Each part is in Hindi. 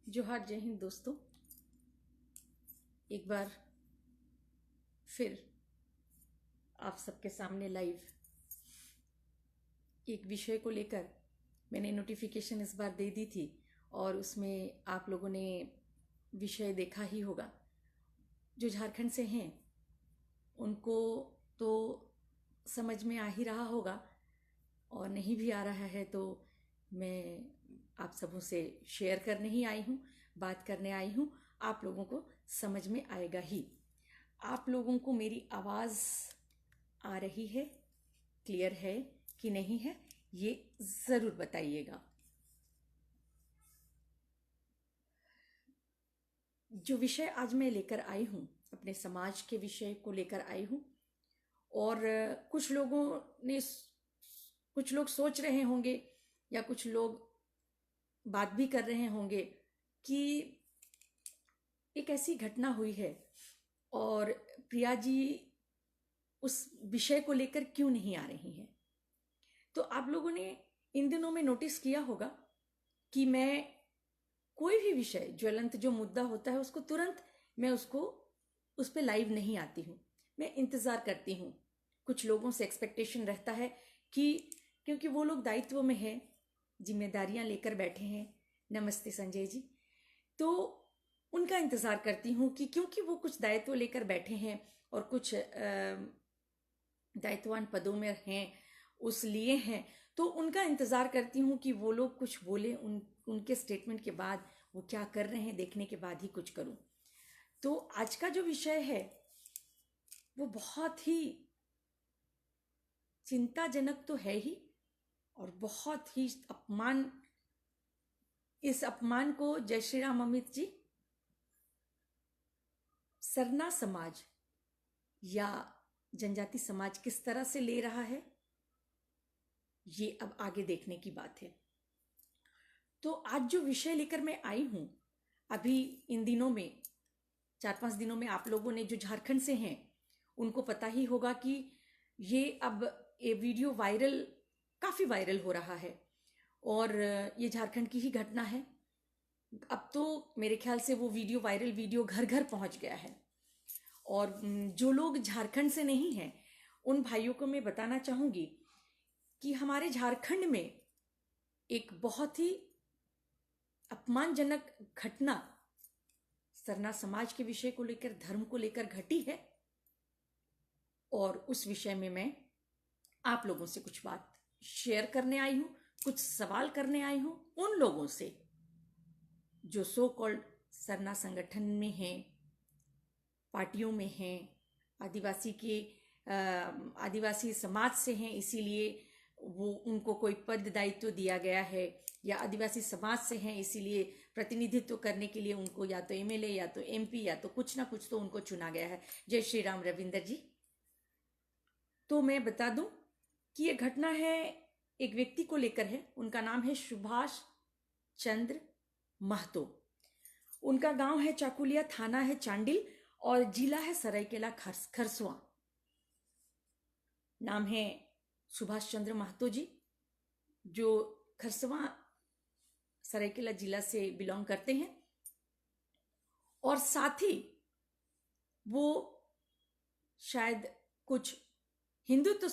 जोहार, जय हिंद दोस्तों। एक बार फिर आप सबके सामने लाइव एक विषय को लेकर मैंने नोटिफिकेशन इस बार दे दी थी और उसमें आप लोगों ने विषय देखा ही होगा। जो झारखंड से हैं उनको तो समझ में आ ही रहा होगा, और नहीं भी आ रहा है तो मैं आप सबों से शेयर करने ही आई हूँ, बात करने आई हूँ। आप लोगों को समझ में आएगा ही। आप लोगों को मेरी आवाज़ आ रही है, क्लियर है कि नहीं है, ये ज़रूर बताइएगा। जो विषय आज मैं लेकर आई हूँ अपने समाज के विषय को लेकर आई हूँ, और कुछ लोग सोच रहे होंगे या कुछ लोग बात भी कर रहे होंगे कि एक ऐसी घटना हुई है और प्रिया जी उस विषय को लेकर क्यों नहीं आ रही हैं। तो आप लोगों ने इन दिनों में नोटिस किया होगा कि मैं कोई भी विषय ज्वलंत जो मुद्दा होता है उसको तुरंत मैं उस पर लाइव नहीं आती हूँ। मैं इंतज़ार करती हूँ। कुछ लोगों से एक्सपेक्टेशन रहता है कि क्योंकि वो लोग दायित्व में हैं, जिम्मेदारियां लेकर बैठे हैं। नमस्ते संजय जी। तो उनका इंतज़ार करती हूँ कि क्योंकि वो कुछ दायित्व लेकर बैठे हैं और कुछ दायित्ववान पदों में हैं, उस लिए हैं, तो उनका इंतज़ार करती हूँ कि वो लोग कुछ बोले। उनके स्टेटमेंट के बाद वो क्या कर रहे हैं देखने के बाद ही कुछ करूँ। तो आज का जो विषय है वो बहुत ही चिंताजनक तो है ही, और बहुत ही इस अपमान को जय श्री राम अमित जी, सरना समाज या जनजाति समाज किस तरह से ले रहा है, ये अब आगे देखने की बात है। तो आज जो विषय लेकर मैं आई हूं, अभी इन दिनों में 4-5 दिनों में आप लोगों ने जो झारखंड से हैं उनको पता ही होगा कि ये वीडियो काफी वायरल हो रहा है, और ये झारखंड की ही घटना है। अब तो मेरे ख्याल से वो वायरल वीडियो घर घर पहुंच गया है। और जो लोग झारखंड से नहीं हैं उन भाइयों को मैं बताना चाहूंगी कि हमारे झारखंड में एक बहुत ही अपमानजनक घटना सरना समाज के विषय को लेकर, धर्म को लेकर घटी है, और उस विषय में मैं आप लोगों से कुछ बात शेयर करने आई हूं, कुछ सवाल करने आई हूं उन लोगों से जो सो कॉल्ड सरना संगठन में हैं, पार्टियों में हैं, आदिवासी समाज से हैं, इसीलिए वो उनको कोई पद दायित्व दिया गया है, या आदिवासी समाज से हैं इसीलिए प्रतिनिधित्व करने के लिए उनको या तो एमएलए या तो एमपी या तो कुछ ना कुछ तो उनको चुना गया है। जय श्री राम रविंदर जी। तो मैं बता दूं कि ये घटना है एक व्यक्ति को लेकर है। उनका नाम है सुभाष चंद्र महतो। उनका गांव है चाकुलिया, थाना है चांडिल, और जिला है सरायकेला खरसुआ। नाम है सुभाष चंद्र महतो जी, जो खरसुआ सरायकेला जिला से बिलोंग करते हैं, और साथ ही वो शायद कुछ हिंदूवादी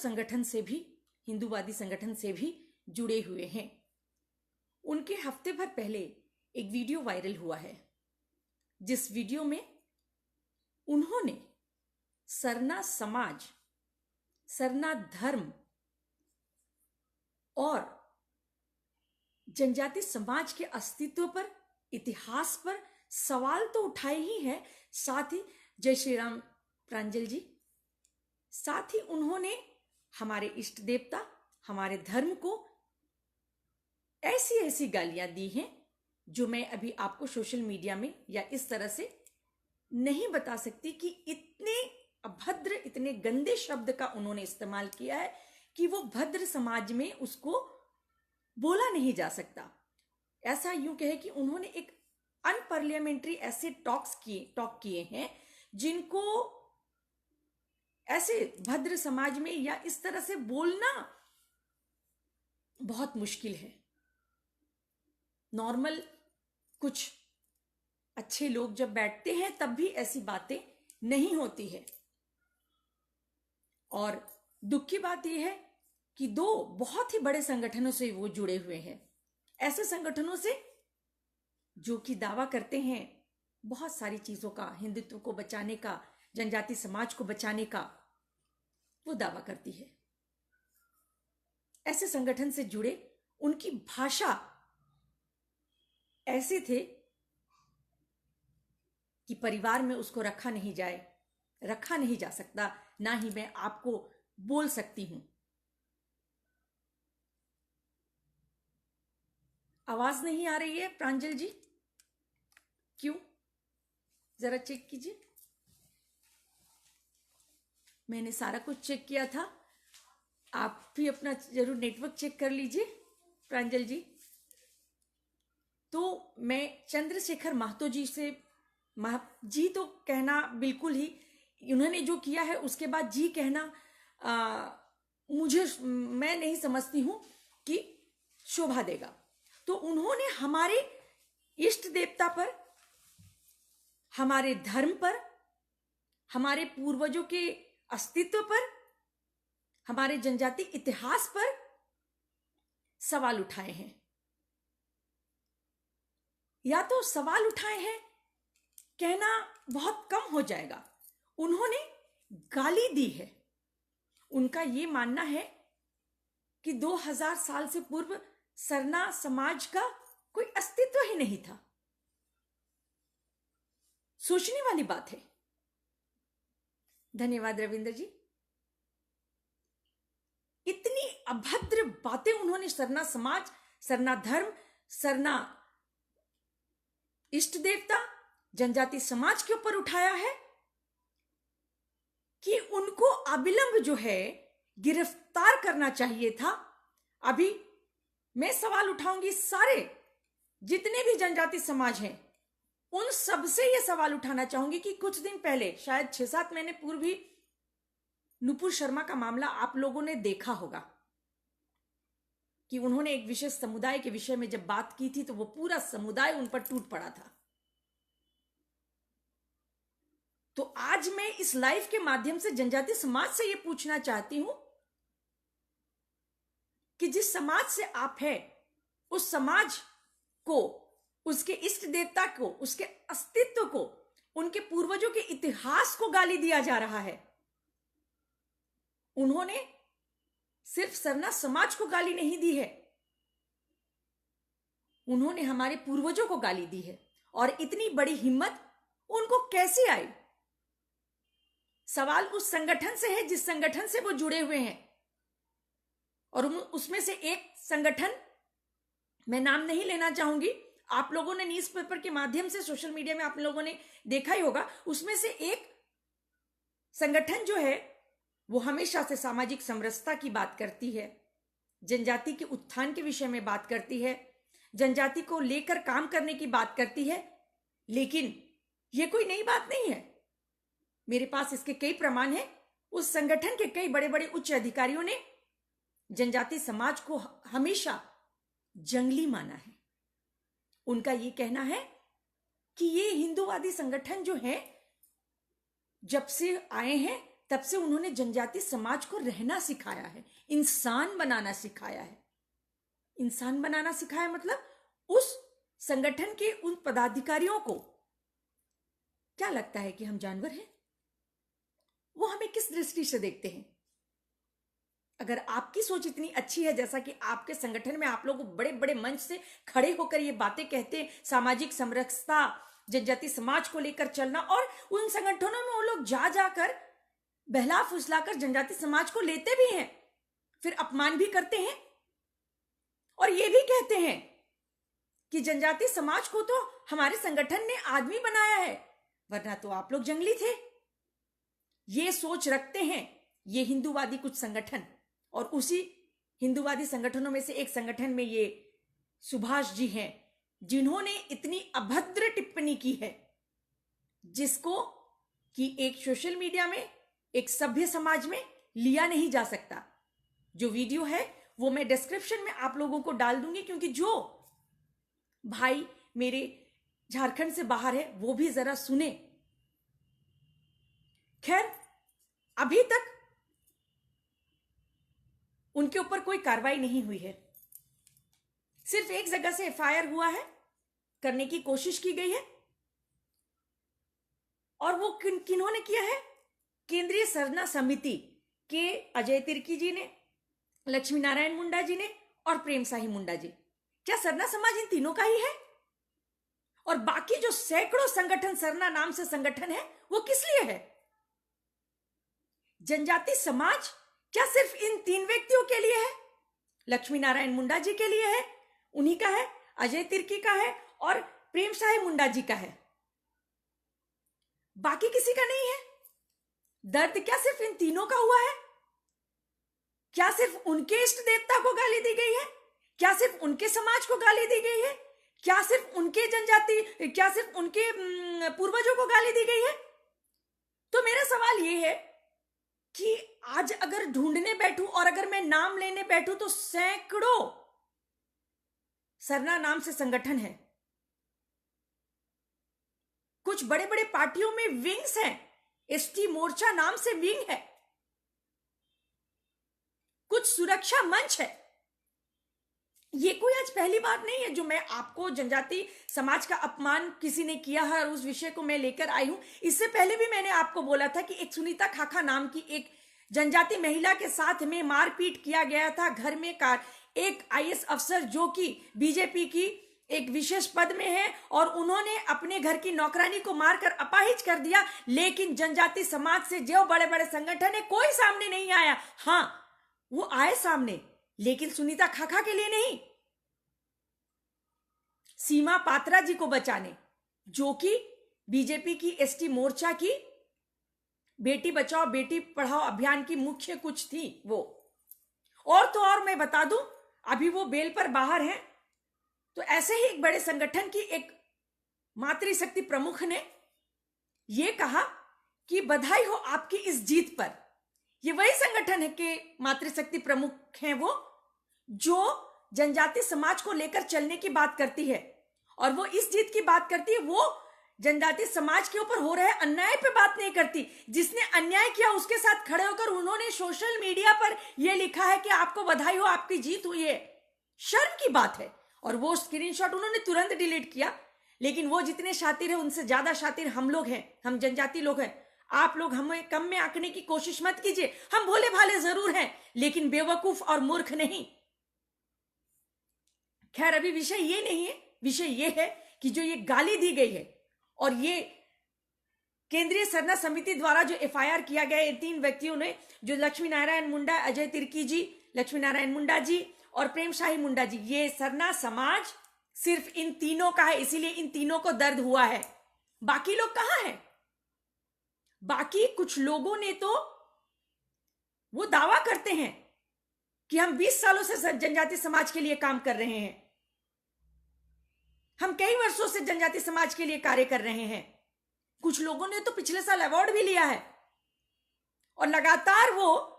संगठन से भी जुड़े हुए हैं। उनके हफ्ते भर पहले एक वीडियो वायरल हुआ है, जिस वीडियो में उन्होंने सरना समाज, सरना धर्म और जनजाति समाज के अस्तित्व पर, इतिहास पर सवाल तो उठाए ही है, साथ ही जय श्री राम प्रांजल जी, साथ ही उन्होंने हमारे इष्ट देवता, हमारे धर्म को ऐसी ऐसी गालियां दी हैं जो मैं अभी आपको सोशल मीडिया में या इस तरह से नहीं बता सकती कि इतने अभद्र, इतने गंदे शब्द का उन्होंने इस्तेमाल किया है कि वो भद्र समाज में उसको बोला नहीं जा सकता। ऐसा यूं कहे कि उन्होंने एक अनपार्लियामेंट्री ऐसे टॉक किए हैं जिनको ऐसे भद्र समाज में या इस तरह से बोलना बहुत मुश्किल है। नॉर्मल कुछ अच्छे लोग जब बैठते हैं तब भी ऐसी बातें नहीं होती है। और दुख की बात यह है कि दो बहुत ही बड़े संगठनों से वो जुड़े हुए हैं, ऐसे संगठनों से जो कि दावा करते हैं बहुत सारी चीजों का, हिंदुत्व को बचाने का, जनजाति समाज को बचाने का वो दावा करती है। ऐसे संगठन से जुड़े उनकी भाषा ऐसे थे कि परिवार में उसको रखा नहीं जा सकता, ना ही मैं आपको बोल सकती हूं। आवाज नहीं आ रही है प्रांजल जी? क्यों? जरा चेक कीजिए। मैंने सारा कुछ चेक किया था, आप भी अपना जरूर नेटवर्क चेक कर लीजिए प्रांजल जी। तो मैं चंद्रशेखर महतो जी से जी तो कहना बिल्कुल ही, उन्होंने जो किया है उसके बाद जी कहना मैं नहीं समझती हूं कि शोभा देगा। तो उन्होंने हमारे इष्ट देवता पर, हमारे धर्म पर, हमारे पूर्वजों के अस्तित्व पर, हमारे जनजाति इतिहास पर सवाल उठाए हैं। या तो सवाल उठाए हैं कहना बहुत कम हो जाएगा, उन्होंने गाली दी है। उनका यह मानना है कि 2000 साल से पूर्व सरना समाज का कोई अस्तित्व ही नहीं था। सोचने वाली बात है। धन्यवाद रविंद्र जी। इतनी अभद्र बातें उन्होंने सरना समाज, सरना धर्म, सरना इष्ट देवता, जनजाति समाज के ऊपर उठाया है कि उनको अविलंब जो है गिरफ्तार करना चाहिए था। अभी मैं सवाल उठाऊंगी, सारे जितने भी जनजाति समाज हैं उन सबसे यह सवाल उठाना चाहूंगी कि कुछ दिन पहले, शायद 6-7 महीने पूर्व भी, नुपुर शर्मा का मामला आप लोगों ने देखा होगा कि उन्होंने एक विशेष समुदाय के विषय में जब बात की थी तो वो पूरा समुदाय उन पर टूट पड़ा था। तो आज मैं इस लाइव के माध्यम से जनजाति समाज से यह पूछना चाहती हूं कि जिस समाज से आप हैं, उस समाज को, उसके इष्ट देवता को, उसके अस्तित्व को, उनके पूर्वजों के इतिहास को गाली दिया जा रहा है। उन्होंने सिर्फ सरना समाज को गाली नहीं दी है, उन्होंने हमारे पूर्वजों को गाली दी है। और इतनी बड़ी हिम्मत उनको कैसे आई? सवाल उस संगठन से है जिस संगठन से वो जुड़े हुए हैं। और उसमें से एक संगठन, मैं नाम नहीं लेना चाहूंगी, आप लोगों ने न्यूज़पेपर के माध्यम से, सोशल मीडिया में आप लोगों ने देखा ही होगा, उसमें से एक संगठन जो है वो हमेशा से सामाजिक समरसता की बात करती है, जनजाति के उत्थान के विषय में बात करती है, जनजाति को लेकर काम करने की बात करती है। लेकिन ये कोई नई बात नहीं है, मेरे पास इसके कई प्रमाण हैं। उस संगठन के कई बड़े बड़े उच्च अधिकारियों ने जनजाति समाज को हमेशा जंगली माना है। उनका यह कहना है कि ये हिंदूवादी संगठन जो है, जब से आए हैं तब से उन्होंने जनजाति समाज को रहना सिखाया है, इंसान बनाना सिखाया है। इंसान बनाना सिखाया मतलब उस संगठन के उन पदाधिकारियों को क्या लगता है कि हम जानवर हैं? वो हमें किस दृष्टि से देखते हैं? अगर आपकी सोच इतनी अच्छी है, जैसा कि आपके संगठन में आप लोग बड़े बड़े मंच से खड़े होकर ये बातें कहते हैं, सामाजिक समरसता, जनजाति समाज को लेकर चलना, और उन संगठनों में वो लोग जा जाकर बहला फुसलाकर जनजाति समाज को लेते भी हैं, फिर अपमान भी करते हैं और ये भी कहते हैं कि जनजाति समाज को तो हमारे संगठन ने आदमी बनाया है, वरना तो आप लोग जंगली थे। ये सोच रखते हैं ये हिंदूवादी कुछ संगठन। और उसी हिंदूवादी संगठनों में से एक संगठन में ये सुभाष जी हैं, जिन्होंने इतनी अभद्र टिप्पणी की है, जिसको कि एक सोशल मीडिया में, एक सभ्य समाज में लिया नहीं जा सकता। जो वीडियो है वो मैं डिस्क्रिप्शन में आप लोगों को डाल दूंगी, क्योंकि जो भाई मेरे झारखंड से बाहर है वो भी जरा सुने। खैर, अभी तक उनके ऊपर कोई कार्रवाई नहीं हुई है। सिर्फ एक जगह से एफआईआर हुआ है, करने की कोशिश की गई है, और वो किन्होंने किया है? केंद्रीय सरना समिति के अजय तिर्की जी ने, लक्ष्मी नारायण मुंडा जी ने और प्रेम साही मुंडा जी। क्या सरना समाज इन तीनों का ही है? और बाकी जो सैकड़ों संगठन सरना नाम से संगठन है वो किस लिए है? जनजाति समाज क्या सिर्फ इन 3 व्यक्तियों के लिए है? लक्ष्मी नारायण मुंडा जी के लिए है, उन्हीं का है, अजय तिर्की का है और प्रेम साही मुंडा जी का है, बाकी किसी का नहीं है। दर्द क्या सिर्फ इन तीनों का हुआ है? क्या सिर्फ उनके इष्ट देवता को गाली दी गई है? क्या सिर्फ उनके समाज को गाली दी गई है? क्या सिर्फ उनके जनजाति, क्या सिर्फ उनके पूर्वजों को गाली दी गई है? तो मेरा सवाल यह है कि आज अगर ढूंढने बैठूं और अगर मैं नाम लेने बैठूं तो सैकड़ों सरना नाम से संगठन है। कुछ बड़े बड़े पार्टियों में विंग्स हैं, एसटी मोर्चा नाम से विंग है, कुछ सुरक्षा मंच है। ये कोई आज पहली बात नहीं है जो मैं आपको जनजाति समाज का अपमान किसी ने किया है और उस विषय को मैं लेकर आई हूं। इससे पहले भी मैंने आपको बोला था कि एक सुनीता खाखा नाम की एक जनजाति महिला के साथ में मारपीट किया गया था घर में। एक आईएएस अफसर जो कि बीजेपी की एक विशेष पद में है और उन्होंने अपने घर की नौकरानी को मारकर अपाहिज कर दिया, लेकिन जनजाति समाज से जो बड़े बड़े संगठन है कोई सामने नहीं आया। हां, वो आए सामने, लेकिन सुनीता खाखा के लिए नहीं, सीमा पात्रा जी को बचाने, जो कि बीजेपी की एसटी मोर्चा की बेटी बचाओ बेटी पढ़ाओ अभियान की मुख्य कुछ थी वो। और तो और मैं बता दूं, अभी वो बेल पर बाहर हैं। तो ऐसे ही एक बड़े संगठन की एक मातृशक्ति प्रमुख ने ये कहा कि बधाई हो आपकी इस जीत पर। ये वही संगठन है कि मातृशक्ति प्रमुख हैं वो, जो जनजाति समाज को लेकर चलने की बात करती है और वो इस जीत की बात करती है। वो जनजाति समाज के ऊपर हो रहे अन्याय पे बात नहीं करती। जिसने अन्याय किया उसके साथ खड़े होकर उन्होंने सोशल मीडिया पर यह लिखा है कि आपको बधाई हो आपकी जीत हुई है। शर्म की बात है। और वो स्क्रीनशॉट उन्होंने तुरंत डिलीट किया। लेकिन वो जितने शातिर है उनसे ज्यादा शातिर हम लोग हैं, हम जनजाति लोग हैं। आप लोग हमें कम में आंकने की कोशिश मत कीजिए। हम भोले भाले जरूर हैं लेकिन बेवकूफ और मूर्ख नहीं। खैर, अभी विषय ये नहीं है। विषय ये है कि जो ये गाली दी गई है और ये केंद्रीय सरना समिति द्वारा जो एफआईआर किया गया है 3 व्यक्तियों ने, जो लक्ष्मी नारायण मुंडा, अजय तिर्की जी, लक्ष्मी नारायण मुंडा जी और प्रेम साही मुंडा जी, ये सरना समाज सिर्फ इन तीनों का है, इसीलिए इन तीनों को दर्द हुआ है। बाकी लोग कहां हैं? बाकी कुछ लोगों ने तो वो दावा करते हैं कि हम 20 सालों से जनजाति समाज के लिए काम कर रहे हैं, हम कई वर्षों से जनजाति समाज के लिए कार्य कर रहे हैं। कुछ लोगों ने तो पिछले साल अवार्ड भी लिया है और लगातार वो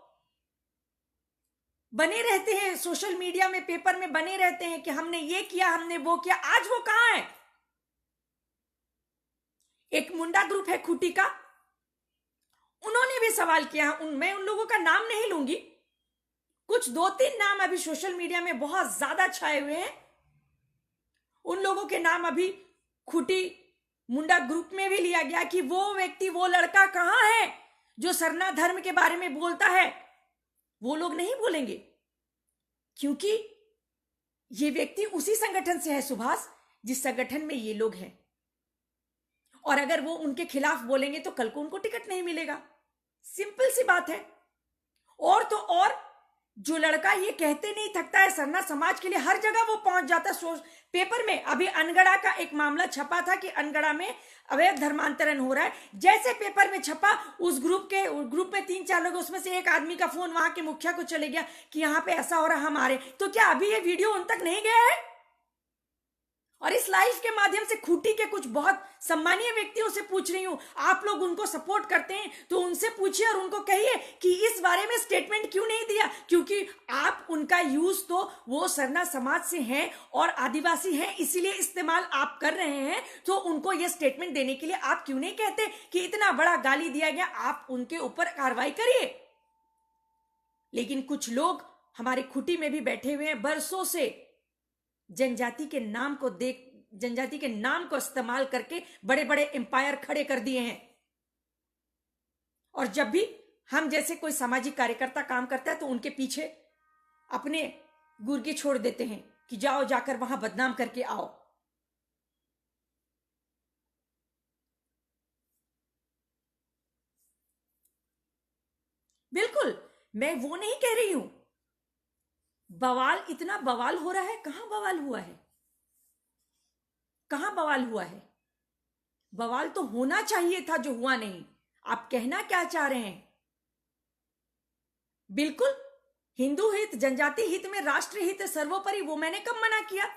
बने रहते हैं सोशल मीडिया में, पेपर में बने रहते हैं कि हमने ये किया, हमने वो किया। आज वो कहां है? एक मुंडा ग्रुप है खूटी का, उन्होंने भी सवाल किया। मैं उन लोगों का नाम नहीं लूंगी। कुछ 2-3 नाम अभी सोशल मीडिया में बहुत ज्यादा छाए हुए हैं। उन लोगों के नाम अभी खूटी मुंडा ग्रुप में भी लिया गया कि वो व्यक्ति, वो लड़का कहां है जो सरना धर्म के बारे में बोलता है। वो लोग नहीं बोलेंगे क्योंकि ये व्यक्ति उसी संगठन से है सुभाष, जिस संगठन में ये लोग हैं। और अगर वो उनके खिलाफ बोलेंगे तो कल को उनको टिकट नहीं मिलेगा। सिंपल सी बात है। और तो और जो लड़का ये कहते नहीं थकता है सरना समाज के लिए, हर जगह वो पहुंच जाता है पेपर में। अभी अनगढ़ा का एक मामला छपा था कि अनगढ़ा में अवैध धर्मांतरण हो रहा है। जैसे पेपर में छपा, उस ग्रुप में 3-4 लोग, उसमें से एक आदमी का फोन वहां के मुखिया को चले गया कि यहां पे ऐसा हो रहा, हम आ रहे। तो क्या अभी ये वीडियो उन तक नहीं गया है? और इस लाइव के माध्यम से खूंटी के कुछ बहुत सम्मानीय व्यक्तियों से पूछ रही हूं, आप लोग उनको सपोर्ट करते हैं तो उनसे पूछिए और उनको कहिए कि इस बारे में स्टेटमेंट क्यों नहीं दिया, क्योंकि आप उनका यूज तो वो सरना समाज से हैं और आदिवासी हैं इसीलिए इस्तेमाल आप कर रहे हैं, तो उनको ये स्टेटमेंट देने के लिए आप क्यों नहीं कहते कि इतना बड़ा गाली दिया गया, आप उनके ऊपर कार्रवाई करिए। लेकिन कुछ लोग हमारे खूंटी में भी बैठे हुए हैं, बरसों से जनजाति के नाम को इस्तेमाल करके बड़े बड़े एम्पायर खड़े कर दिए हैं। और जब भी हम जैसे कोई सामाजिक कार्यकर्ता काम करता है तो उनके पीछे अपने गुर्गे छोड़ देते हैं कि जाओ जाकर वहां बदनाम करके आओ। बिल्कुल, मैं वो नहीं कह रही हूं। बवाल, इतना बवाल हो रहा है, कहां बवाल हुआ है? कहां बवाल हुआ है? बवाल तो होना चाहिए था जो हुआ नहीं। आप कहना क्या चाह रहे हैं? बिल्कुल, हिंदू हित, जनजाति हित में राष्ट्र हित सर्वोपरि, वो मैंने कब मना किया?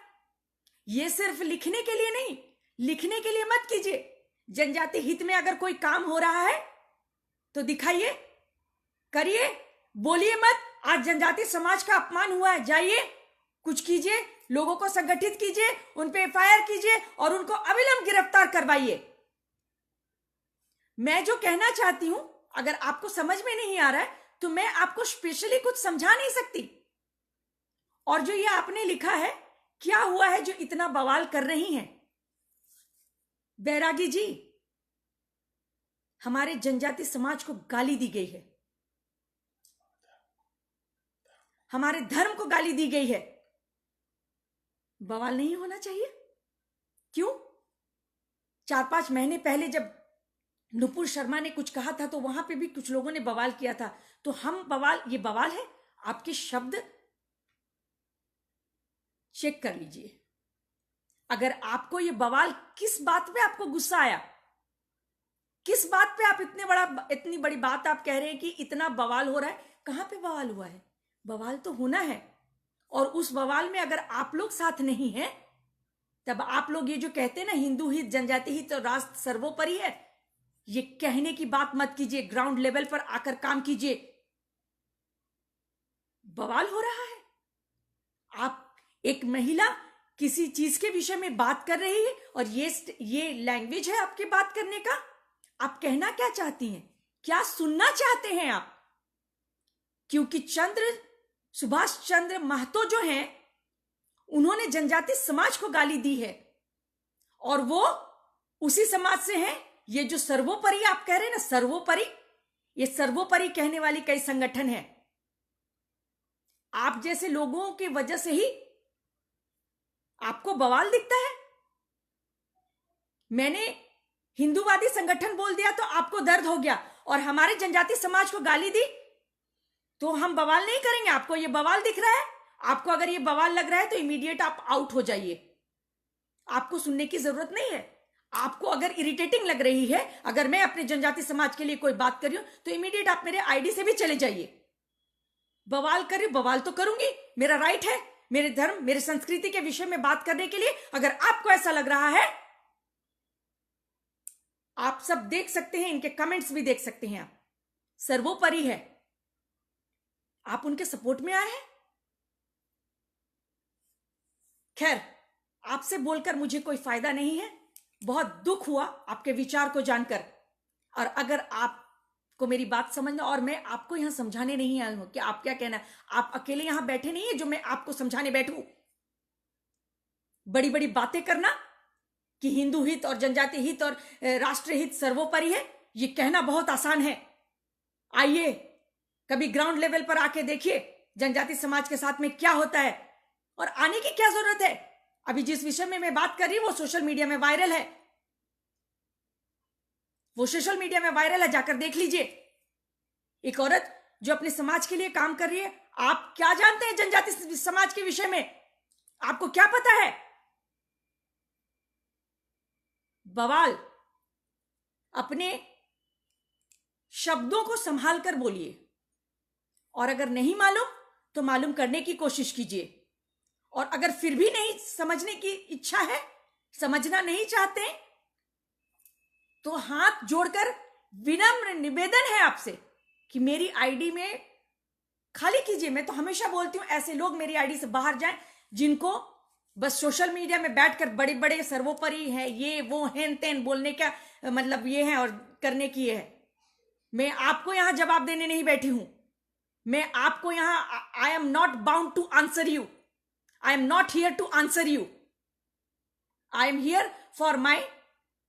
ये सिर्फ लिखने के लिए नहीं, लिखने के लिए मत कीजिए। जनजाति हित में अगर कोई काम हो रहा है तो दिखाइए, करिए, बोलिए मत आज जनजाति समाज का अपमान हुआ है, जाइए कुछ कीजिए, लोगों को संगठित कीजिए, उन पे एफआईआर कीजिए और उनको अविलंब गिरफ्तार करवाइए। मैं जो कहना चाहती हूं, अगर आपको समझ में नहीं आ रहा है तो मैं आपको स्पेशली कुछ समझा नहीं सकती। और जो ये आपने लिखा है, क्या हुआ है जो इतना बवाल कर रही हैं? बैरागी जी, हमारे जनजाति समाज को गाली दी गई है, हमारे धर्म को गाली दी गई है, बवाल नहीं होना चाहिए? क्यों? 4-5 महीने पहले जब नुपुर शर्मा ने कुछ कहा था तो वहां पे भी कुछ लोगों ने बवाल किया था, तो हम बवाल, ये बवाल है? आपके शब्द चेक कर लीजिए। अगर आपको ये बवाल, किस बात पे आपको गुस्सा आया, किस बात पे आप इतनी बड़ी बात आप कह रहे हैं कि इतना बवाल हो रहा है? कहां पे बवाल हुआ है? बवाल तो होना है। और उस बवाल में अगर आप लोग साथ नहीं हैं, तब आप लोग ये जो कहते हैं ना हिंदू हित, जनजाति हित और राष्ट्र सर्वोपरि है, ये कहने की बात मत कीजिए, ग्राउंड लेवल पर आकर काम कीजिए। बवाल हो रहा है, आप एक महिला किसी चीज के विषय में बात कर रही है और ये लैंग्वेज है आपके बात करने का? आप कहना क्या चाहती हैं? क्या सुनना चाहते हैं आप? क्योंकि सुभाष चंद्र महतो जो हैं, उन्होंने जनजाति समाज को गाली दी है और वो उसी समाज से हैं। ये जो सर्वोपरि आप कह रहे हैं ना, सर्वोपरि, ये सर्वोपरि कहने वाली कई संगठन है। आप जैसे लोगों की वजह से ही आपको बवाल दिखता है। मैंने हिंदूवादी संगठन बोल दिया तो आपको दर्द हो गया, और हमारे जनजाति समाज को गाली दी तो हम बवाल नहीं करेंगे? आपको ये बवाल दिख रहा है? आपको अगर ये बवाल लग रहा है तो इमीडिएट आप आउट हो जाइए, आपको सुनने की जरूरत नहीं है। आपको अगर इरिटेटिंग लग रही है, अगर मैं अपने जनजाति समाज के लिए कोई बात कर रही हूं तो इमीडिएट आप मेरे आईडी से भी चले जाइए। बवाल कर रही, बवाल तो करूंगी, मेरा राइट है, मेरे धर्म, मेरे संस्कृति के विषय में बात करने के लिए। अगर आपको ऐसा लग रहा है, आप सब देख सकते हैं, इनके कमेंट्स भी देख सकते हैं। आप सर्वोपरि है, आप उनके सपोर्ट में आए हैं। खैर, आपसे बोलकर मुझे कोई फायदा नहीं है, बहुत दुख हुआ आपके विचार को जानकर। और अगर आपको मेरी बात समझना, और मैं आपको यहां समझाने नहीं आई हूं कि आप क्या कहना है, आप अकेले यहां बैठे नहीं है जो मैं आपको समझाने बैठूं। बड़ी बड़ी बातें करना कि हिंदू हित और जनजाति हित और राष्ट्र हित सर्वोपरि है, ये कहना बहुत आसान है। आइए कभी ग्राउंड लेवल पर आके देखिए जनजाति समाज के साथ में क्या होता है, और आने की क्या जरूरत है। अभी जिस विषय में मैं बात कर रही हूं वो सोशल मीडिया में वायरल है, वो सोशल मीडिया में वायरल है, जाकर देख लीजिए। एक औरत जो अपने समाज के लिए काम कर रही है। आप क्या जानते हैं जनजाति समाज के विषय में? आपको क्या पता है? बवाल, अपने शब्दों को संभाल कर बोलिए, और अगर नहीं मालूम तो मालूम करने की कोशिश कीजिए। और अगर फिर भी नहीं समझने की इच्छा है, समझना नहीं चाहते, तो हाथ जोड़कर विनम्र निवेदन है आपसे कि मेरी आईडी में खाली कीजिए। मैं तो हमेशा बोलती हूं ऐसे लोग मेरी आईडी से बाहर जाएं जिनको बस सोशल मीडिया में बैठकर बड़े बड़े सर्वोपरि है, ये वो हेन तेन बोलने का मतलब ये है और करने की ये है। मैं आपको यहां जवाब देने नहीं बैठी हूं। मैं आपको यहां, I am not bound to answer you, I am not here to answer you, I am here for my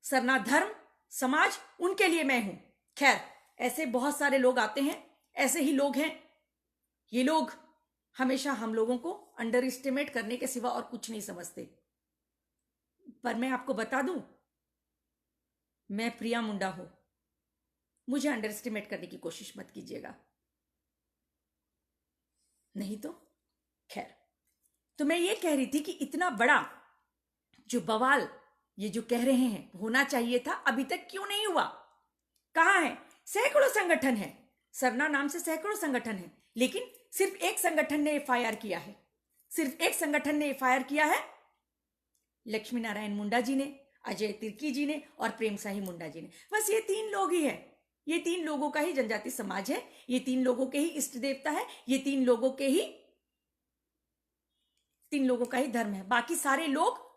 Sarna Dharma Samaj, उनके लिए मैं हूं। खैर, ऐसे बहुत सारे लोग आते हैं, ऐसे ही लोग हैं। ये लोग हमेशा हम लोगों को अंडर एस्टिमेट करने के सिवा और कुछ नहीं समझते। पर मैं आपको बता दूं, मैं प्रिया मुंडा हूं, मुझे अंडर एस्टिमेट करने की कोशिश मत कीजिएगा, नहीं तो। खैर, तो मैं ये कह रही थी कि इतना बड़ा जो बवाल ये जो कह रहे हैं होना चाहिए था, अभी तक क्यों नहीं हुआ? कहां है? सैकड़ों संगठन है, सरना नाम से सैकड़ों संगठन है, लेकिन सिर्फ एक संगठन ने एफआईआर किया है। सिर्फ एक संगठन ने एफआईआर किया है, लक्ष्मी नारायण मुंडा जी ने, अजय तिर्की जी ने और प्रेम साही मुंडा जी ने। बस ये 3 लोग ही है। ये 3 लोगों का ही जनजाति समाज है, ये 3 लोगों के ही इष्ट देवता है, ये 3 लोगों के ही 3 लोगों का ही धर्म है। बाकी सारे लोग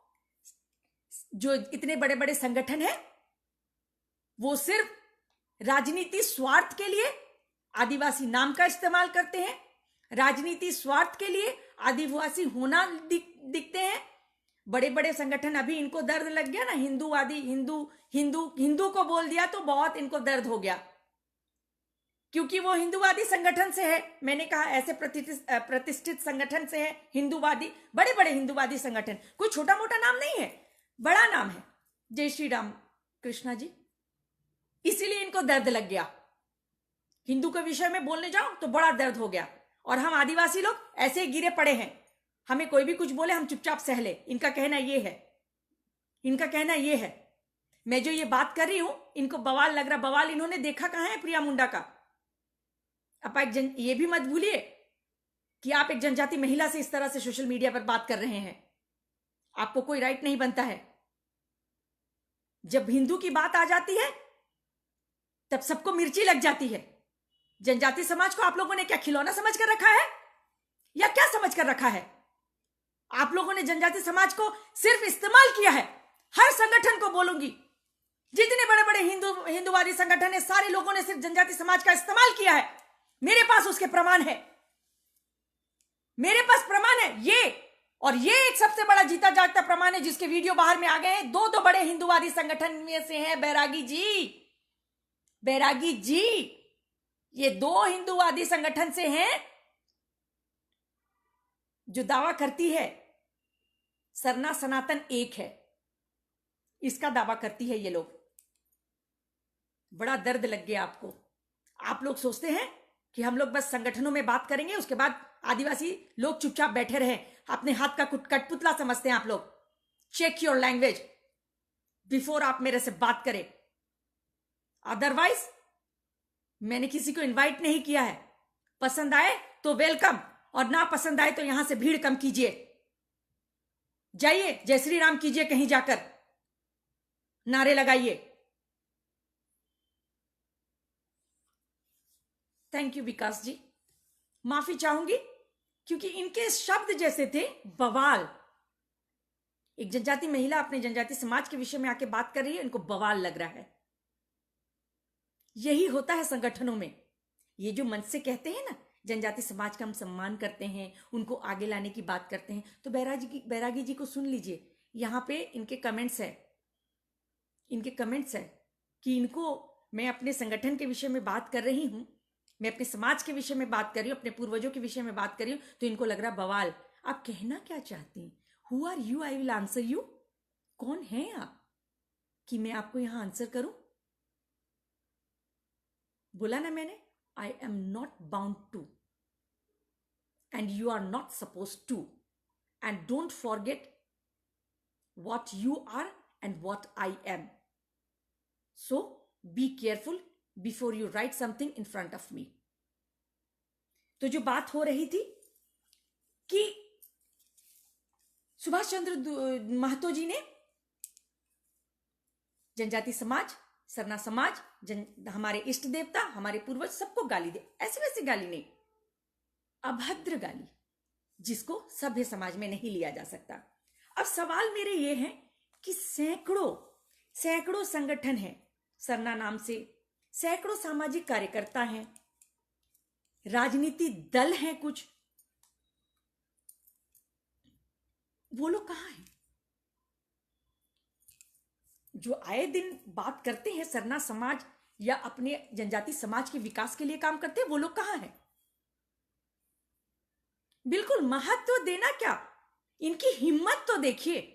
जो इतने बड़े बड़े संगठन है, वो सिर्फ राजनीति स्वार्थ के लिए आदिवासी नाम का इस्तेमाल करते हैं, राजनीति स्वार्थ के लिए आदिवासी होना दिखते हैं। बड़े बड़े संगठन, अभी इनको दर्द लग गया ना, हिंदूवादी, हिंदू हिंदू हिंदू को बोल दिया तो बहुत इनको दर्द हो गया, क्योंकि वो हिंदूवादी संगठन से है। मैंने कहा ऐसे प्रतिष्ठित संगठन से है, हिंदूवादी, बड़े बड़े हिंदूवादी संगठन, कोई छोटा मोटा नाम नहीं है, बड़ा नाम है, जय श्री राम कृष्णा जी। इसीलिए इनको दर्द लग गया। हिंदू के विषय में बोलने जाओ तो बड़ा दर्द हो गया, और हम आदिवासी लोग ऐसे ही गिरे पड़े हैं। हमें कोई भी कुछ बोले हम चुपचाप सह ले। इनका कहना ये है, इनका कहना ये है। मैं जो ये बात कर रही हूं, इनको बवाल लग रहा। बवाल इन्होंने देखा कहां है प्रिया मुंडा का? आप ये भी मत भूलिए कि आप एक जनजाति महिला से इस तरह से सोशल मीडिया पर बात कर रहे हैं। आपको कोई राइट नहीं बनता है। जब हिंदू की बात आ जाती है तब सबको मिर्ची लग जाती है। जनजाति समाज को आप लोगों ने क्या खिलौना समझ कर रखा है, या क्या समझ कर रखा है? आप लोगों ने जनजाति समाज को सिर्फ इस्तेमाल किया है। हर संगठन को बोलूंगी, जितने बड़े बड़े हिंदूवादी संगठन है, सारे लोगों ने सिर्फ जनजाति समाज का इस्तेमाल किया है। मेरे पास उसके प्रमाण है, मेरे पास प्रमाण है ये। और ये एक सबसे बड़ा जीता जागता प्रमाण है, जिसके वीडियो बाहर में आ गए हैं। 2 बड़े हिंदूवादी संगठन में से हैं बैरागी जी, बैरागी जी, ये 2 हिंदूवादी संगठन से हैं जो दावा करती है सरना सनातन एक है, इसका दावा करती है ये लोग। बड़ा दर्द लग गया आपको। आप लोग सोचते हैं कि हम लोग बस संगठनों में बात करेंगे, उसके बाद आदिवासी लोग चुपचाप बैठे रहे, अपने हाथ का कठपुतला समझते हैं आप लोग। चेक योर लैंग्वेज बिफोर आप मेरे से बात करें। अदरवाइज मैंने किसी को इनवाइट नहीं किया है। पसंद आए तो वेलकम, और ना पसंद आए तो यहां से भीड़ कम कीजिए, जाइए जय श्री राम कीजिए, कहीं जाकर नारे लगाइए। थैंक यू विकास जी, माफी चाहूंगी क्योंकि इनके शब्द जैसे थे बवाल। एक जनजाति महिला अपने जनजाति समाज के विषय में आके बात कर रही है, इनको बवाल लग रहा है। यही होता है संगठनों में। ये जो मंच से कहते हैं ना जनजाति समाज का हम सम्मान करते हैं, उनको आगे लाने की बात करते हैं, तो बैरागी जी को सुन लीजिए। यहां पे इनके कमेंट्स है, इनके कमेंट्स है कि इनको, मैं अपने संगठन के विषय में बात कर रही हूं, मैं अपने समाज के विषय में बात कर रही हूं, अपने पूर्वजों के विषय में बात कर रही हूं, तो इनको लग रहा बवाल। आप कहना क्या चाहती हैं? Who are you, I will answer you. कौन है आप कि मैं आपको यहां आंसर करूं? बोला ना मैंने, I am not bound to, and you are not supposed to, and don't forget what you are and what I am. So be careful before you write something in front of me. तो जो बात हो रही थी कि सुभाष चंद्र महतो जी ने जनजाति समाज, सरना समाज, हमारे इष्ट देवता, हमारे पूर्वज सबको गाली दे, ऐसे वैसे गाली नहीं, अभद्र गाली, जिसको सभ्य समाज में नहीं लिया जा सकता। अब सवाल मेरे ये हैं कि सैकड़ों संगठन हैं सरना नाम से, सैकड़ों सामाजिक कार्यकर्ता हैं, राजनीति दल हैं कुछ, वो लोग कहां हैं? जो आए दिन बात करते हैं सरना समाज या अपने जनजाति समाज के विकास के लिए काम करते हैं, वो लोग कहां हैं? बिल्कुल महत्व देना क्या, इनकी हिम्मत तो देखिए।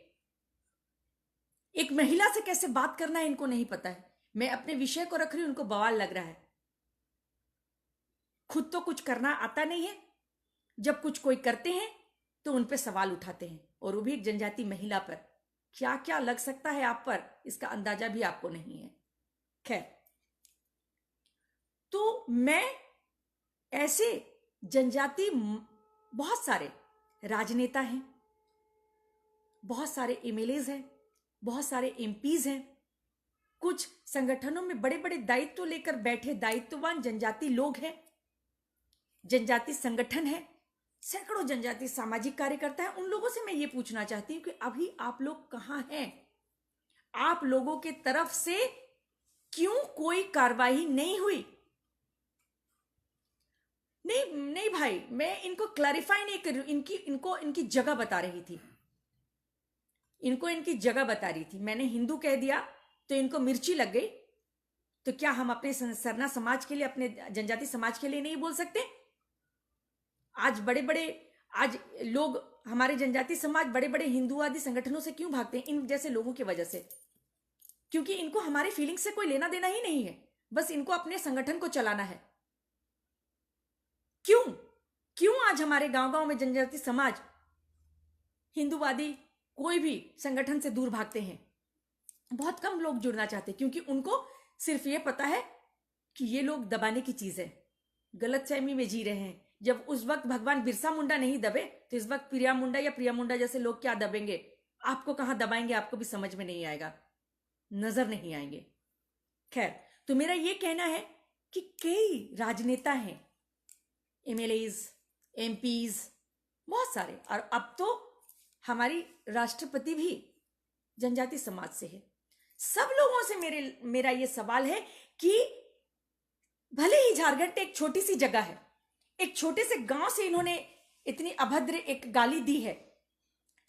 एक महिला से कैसे बात करना है इनको नहीं पता है। मैं अपने विषय को रख रही हूं, उनको बवाल लग रहा है। खुद तो कुछ करना आता नहीं है, जब कुछ कोई करते हैं तो उन पे सवाल उठाते हैं, और वो भी एक जनजाति महिला पर। क्या क्या लग सकता है आप पर, इसका अंदाजा भी आपको नहीं है। खैर, तो मैं ऐसे जनजाति, बहुत सारे राजनेता हैं, बहुत सारे एमएलएज हैं, बहुत सारे एमपीज हैं, कुछ संगठनों में बड़े बड़े दायित्व लेकर बैठे दायित्ववान जनजाति लोग हैं, जनजाति संगठन है, सैकड़ों जनजाति सामाजिक कार्यकर्ता हैं। उन लोगों से मैं ये पूछना चाहती हूं कि अभी आप लोग कहां हैं? आप लोगों के तरफ से क्यों कोई कार्रवाई नहीं हुई? नहीं भाई, मैं इनको क्लैरिफाई नहीं कर रही, इनकी जगह बता रही थी, इनको इनकी जगह बता रही थी। मैंने हिंदू कह दिया तो इनको मिर्ची लग गई। तो क्या हम अपने सरना समाज के लिए, अपने जनजाति समाज के लिए नहीं बोल सकते? आज लोग, हमारे जनजाति समाज बड़े बड़े हिंदूवादी संगठनों से क्यों भागते हैं? इन जैसे लोगों की वजह से, क्योंकि इनको हमारे फीलिंग्स से कोई लेना देना ही नहीं है, बस इनको अपने संगठन को चलाना है। क्यों आज हमारे गांव में जनजाति समाज, हिंदूवादी कोई भी संगठन से दूर भागते हैं? बहुत कम लोग जुड़ना चाहते, क्योंकि उनको सिर्फ ये पता है कि ये लोग दबाने की चीज है, गलतफहमी में जी रहे हैं। जब उस वक्त भगवान बिरसा मुंडा नहीं दबे तो इस वक्त प्रिया मुंडा या प्रिया मुंडा जैसे लोग क्या दबेंगे? आपको कहां दबाएंगे, आपको भी समझ में नहीं आएगा, नजर नहीं आएंगे। खैर, तो मेरा ये कहना है कि कई राजनेता हैं, एमएलएज, एमपीज, बहुत सारे, और अब तो हमारी राष्ट्रपति भी जनजाति समाज से है। सब लोगों से मेरा ये सवाल है कि भले ही झारखंड एक छोटी सी जगह है, एक छोटे से गांव से इन्होंने इतनी अभद्र एक गाली दी है,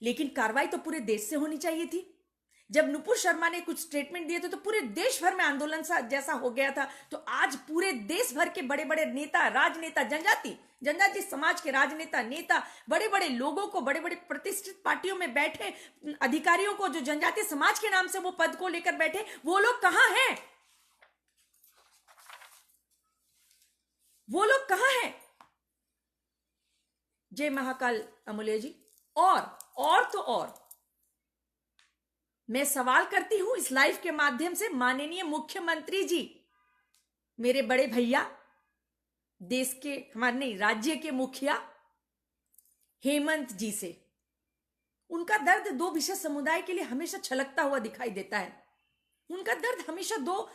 लेकिन कार्रवाई तो पूरे देश से होनी चाहिए थी। जब नुपुर शर्मा ने कुछ स्टेटमेंट दिए थे तो पूरे देश भर में आंदोलन सा जैसा हो गया था। तो आज पूरे देश भर के बड़े बड़े नेता, राजनेता, जनजाति समाज के राजनेता, नेता, बड़े बड़े लोगों को, बड़े बड़े प्रतिष्ठित पार्टियों में बैठे अधिकारियों को, जो जनजाति समाज के नाम से वो पद को लेकर बैठे, वो लोग कहां हैं? वो लोग कहां हैं? जय महाकाल अमूल्य जी। और मैं सवाल करती हूं इस लाइव के माध्यम से माननीय मुख्यमंत्री जी, मेरे बड़े भैया, देश के, हमारे नहीं, राज्य के मुखिया हेमंत जी से। उनका दर्द दो विशेष समुदाय के लिए हमेशा छलकता हुआ दिखाई देता है। उनका दर्द हमेशा दो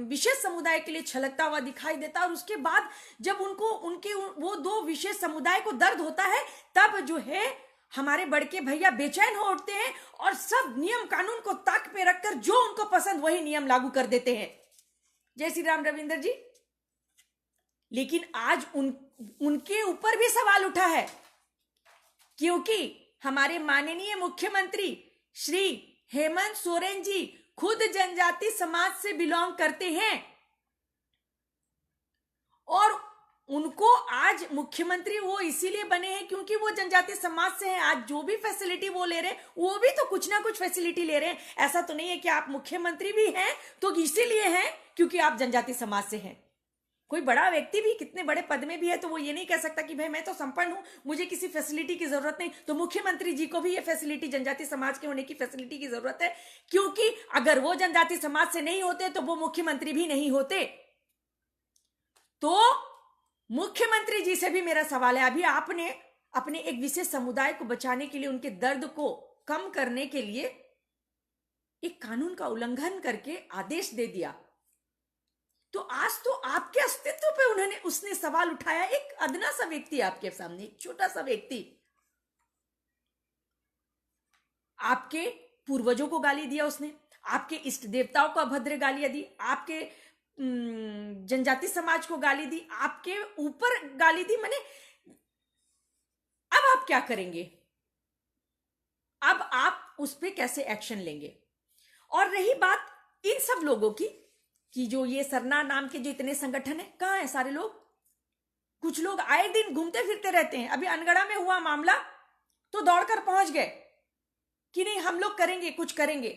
विशेष समुदाय के लिए छलकता हुआ दिखाई देता है, और उसके बाद जब उनके वो दो विशेष समुदाय को दर्द होता है, तब जो है हमारे बड़के भैया बेचैन हो उठते हैं और सब नियम कानून को ताक पे रखकर जो उनको पसंद वही नियम लागू कर देते हैं। जय श्री राम रविंदर जी। लेकिन आज उनके ऊपर भी सवाल उठा है, क्योंकि हमारे माननीय मुख्यमंत्री श्री हेमंत सोरेन जी खुद जनजाति समाज से बिलोंग करते हैं, और उनको आज मुख्यमंत्री वो इसीलिए बने हैं क्योंकि वो जनजाति समाज से हैं। आज जो भी फैसिलिटी वो ले रहे हैं, वो भी तो कुछ ना कुछ फैसिलिटी ले रहे हैं। ऐसा तो नहीं है कि आप मुख्यमंत्री भी हैं तो इसीलिए हैं क्योंकि आप जनजाति समाज से हैं। कोई बड़ा व्यक्ति भी कितने बड़े पद में भी है तो वो ये नहीं कह सकता कि भाई मैं तो संपन्न हूं, मुझे किसी फैसिलिटी की जरूरत नहीं। तो मुख्यमंत्री जी को भी ये फैसिलिटी, जनजाति समाज के होने की फैसिलिटी की जरूरत है, क्योंकि अगर वो जनजाति समाज से नहीं होते तो वो मुख्यमंत्री भी नहीं होते। तो मुख्यमंत्री जी से भी मेरा सवाल है, अभी आपने अपने एक विशेष समुदाय को बचाने के लिए, उनके दर्द को कम करने के लिए एक कानून का उल्लंघन करके आदेश दे दिया, तो आज तो आपके अस्तित्व पे उसने सवाल उठाया। एक अदना सा व्यक्ति आपके सामने, एक छोटा सा व्यक्ति, आपके पूर्वजों को गाली दिया उसने, आपके इष्ट देवताओं को अभद्र गालियां दी, आपके जनजाति समाज को गाली दी, आपके ऊपर गाली दी। माने अब आप क्या करेंगे? अब आप उस पर कैसे एक्शन लेंगे? और रही बात इन सब लोगों की, कि जो ये सरना नाम के जो इतने संगठन है, कहां है सारे लोग? कुछ लोग आए दिन घूमते फिरते रहते हैं। अभी अनगढ़ा में हुआ मामला तो दौड़कर पहुंच गए कि नहीं हम लोग करेंगे, कुछ करेंगे।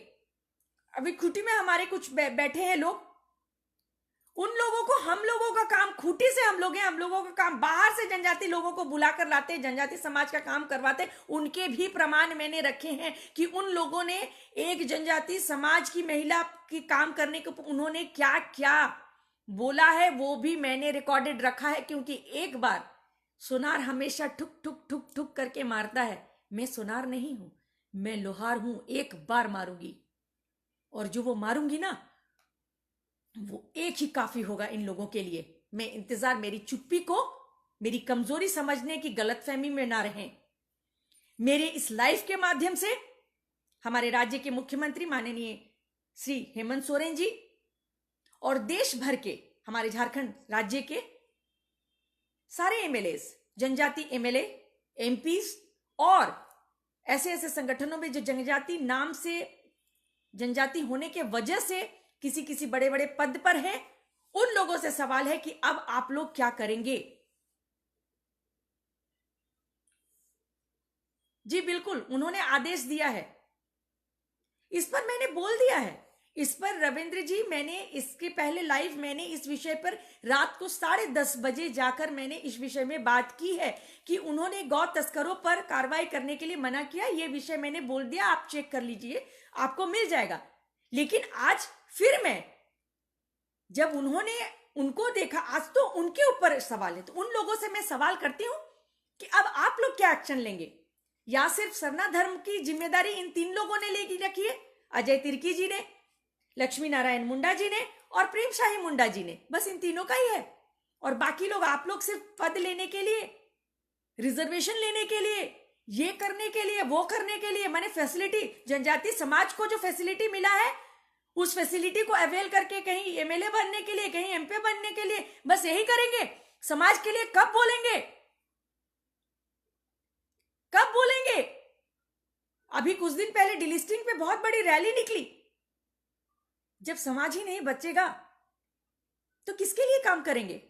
अभी खूंटी में हमारे कुछ बैठे हैं लोग, उन लोगों को, हम लोगों का काम, खूंटी से हम लोग हैं, हम लोगों का काम बाहर से जनजाति लोगों को बुलाकर लाते, जनजाति समाज का काम करवाते। उनके भी प्रमाण मैंने रखे हैं कि उन लोगों ने एक जनजाति समाज की महिला की काम करने को उन्होंने क्या क्या बोला है, वो भी मैंने रिकॉर्डेड रखा है। क्योंकि एक बार सुनार हमेशा ठुक ठुक ठुक ठुक करके मारता है। मैं सुनार नहीं हूं, मैं लोहार हूं। एक बार मारूंगी, और जो वो मारूंगी ना, वो एक ही काफी होगा इन लोगों के लिए। मैं इंतजार, मेरी चुप्पी को मेरी कमजोरी समझने की गलतफहमी में ना रहें। मेरे इस लाइफ के माध्यम से हमारे राज्य के मुख्यमंत्री माननीय श्री हेमंत सोरेन जी और देश भर के हमारे झारखंड राज्य के सारे एमएलए, जनजाति एमएलए, एमपीज और ऐसे ऐसे संगठनों में जो जनजाति नाम से, जनजाति होने के वजह से किसी किसी बड़े बड़े पद पर हैं, उन लोगों से सवाल है कि अब आप लोग क्या करेंगे? जी बिल्कुल, उन्होंने आदेश दिया है, इस पर मैंने बोल दिया है। इस पर रविंद्र जी, मैंने इसके पहले लाइव मैंने इस विषय पर रात को 10:30 बजे जाकर मैंने इस विषय में बात की है कि उन्होंने गौ तस्करों पर कार्रवाई करने के लिए मना किया। यह विषय मैंने बोल दिया, आप चेक कर लीजिए, आपको मिल जाएगा। लेकिन आज फिर मैं, जब उन्होंने उनको देखा, आज तो उनके ऊपर सवाल है, तो उन लोगों से मैं सवाल करती हूं कि अब आप लोग क्या एक्शन लेंगे? या सिर्फ सरना धर्म की जिम्मेदारी इन 3 लोगों ने लेके रखी है, अजय तिर्की जी ने, लक्ष्मी नारायण मुंडा जी ने और प्रेम शाही मुंडा जी ने, बस इन तीनों का ही है। और बाकी लोग, आप लोग सिर्फ पद लेने के लिए, रिजर्वेशन लेने के लिए, ये करने के लिए, वो करने के लिए, माने फैसिलिटी, जनजाति समाज को जो फैसिलिटी मिला है उस फैसिलिटी को अवेल करके कहीं एमएलए बनने के लिए, कहीं एमपी बनने के लिए, बस यही करेंगे। समाज के लिए कब बोलेंगे? कब बोलेंगे? अभी कुछ दिन पहले डिलिस्टिंग पे बहुत बड़ी रैली निकली। जब समाज ही नहीं बचेगा तो किसके लिए काम करेंगे?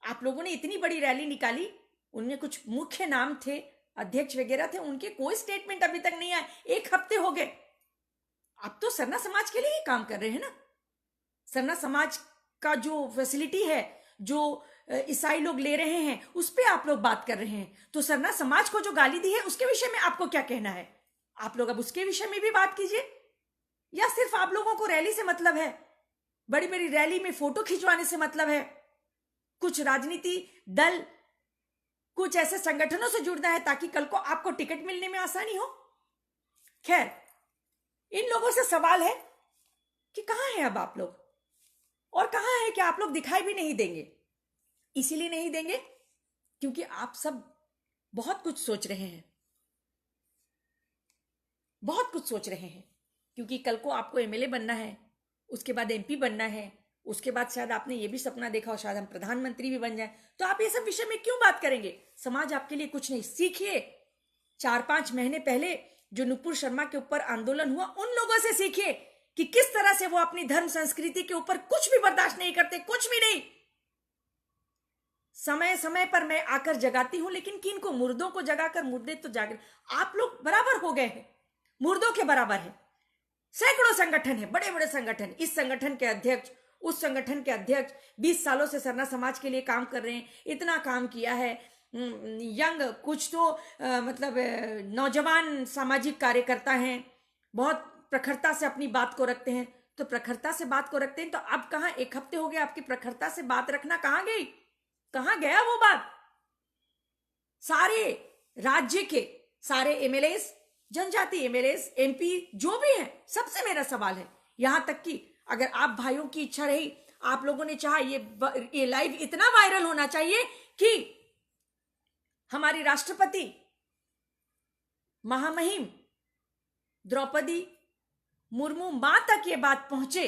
आप लोगों ने इतनी बड़ी रैली निकाली, उनमें कुछ मुख्य नाम थे, अध्यक्ष वगैरह थे, उनके कोई स्टेटमेंट अभी तक नहीं आए। 1 हफ्ते हो गए। आप तो सरना समाज के लिए ही काम कर रहे हैं ना। सरना समाज का जो फैसिलिटी है, जो ईसाई लोग ले रहे हैं, उस पे आप लोग बात कर रहे हैं। तो सरना समाज को जो गाली दी है उसके विषय में आपको क्या कहना है? आप लोग अब उसके विषय में भी बात कीजिए। या सिर्फ आप लोगों को रैली से मतलब है, बड़ी बड़ी रैली में फोटो खिंचवाने से मतलब है, कुछ राजनीति दल, कुछ ऐसे संगठनों से जुड़ना है ताकि कल को आपको टिकट मिलने में आसानी हो? खैर, इन लोगों से सवाल है कि कहां है अब आप लोग, और कहां है कि आप लोग दिखाई भी नहीं देंगे। इसीलिए नहीं देंगे क्योंकि आप सब बहुत कुछ सोच रहे हैं, बहुत कुछ सोच रहे हैं। क्योंकि कल को आपको एमएलए बनना है, उसके बाद एमपी बनना है, उसके बाद शायद आपने ये भी सपना देखा हो, शायद हम प्रधानमंत्री भी बन जाए। तो आप ये सब विषय में क्यों बात करेंगे? समाज आपके लिए कुछ नहीं। सीखिए, 4-5 महीने पहले जो नुपुर शर्मा के ऊपर आंदोलन हुआ, उन लोगों से सीखिए कि किस तरह से वो अपनी धर्म संस्कृति के ऊपर कुछ भी बर्दाश्त नहीं करते, कुछ भी नहीं। समय समय पर मैं आकर जगाती हूं, लेकिन किनको? मुर्दों को जगाकर। मुर्दे तो जाग, आप लोग बराबर हो गए हैं, मुर्दों के बराबर है। सैकड़ों संगठन है, बड़े बड़े संगठन, इस संगठन के अध्यक्ष, उस संगठन के अध्यक्ष, 20 सालों से सरना समाज के लिए काम कर रहे हैं, इतना काम किया है। यंग, कुछ तो मतलब नौजवान सामाजिक कार्यकर्ता हैं, बहुत प्रखरता से अपनी बात को रखते हैं। तो प्रखरता से बात को रखते हैं, तो अब कहां? 1 हफ्ते हो गए आपकी प्रखरता से बात रखना कहां गई? कहां गया वो बात? सारे राज्य के सारे एमएलएस, जनजाति एमएलएस, एमपी जो भी हैं, सबसे मेरा सवाल है, यहां तक कि अगर आप भाइयों की इच्छा रही, आप लोगों ने चाहा ये लाइव इतना वायरल होना चाहिए कि हमारी राष्ट्रपति महामहिम द्रौपदी मुर्मू मां तक ये बात पहुंचे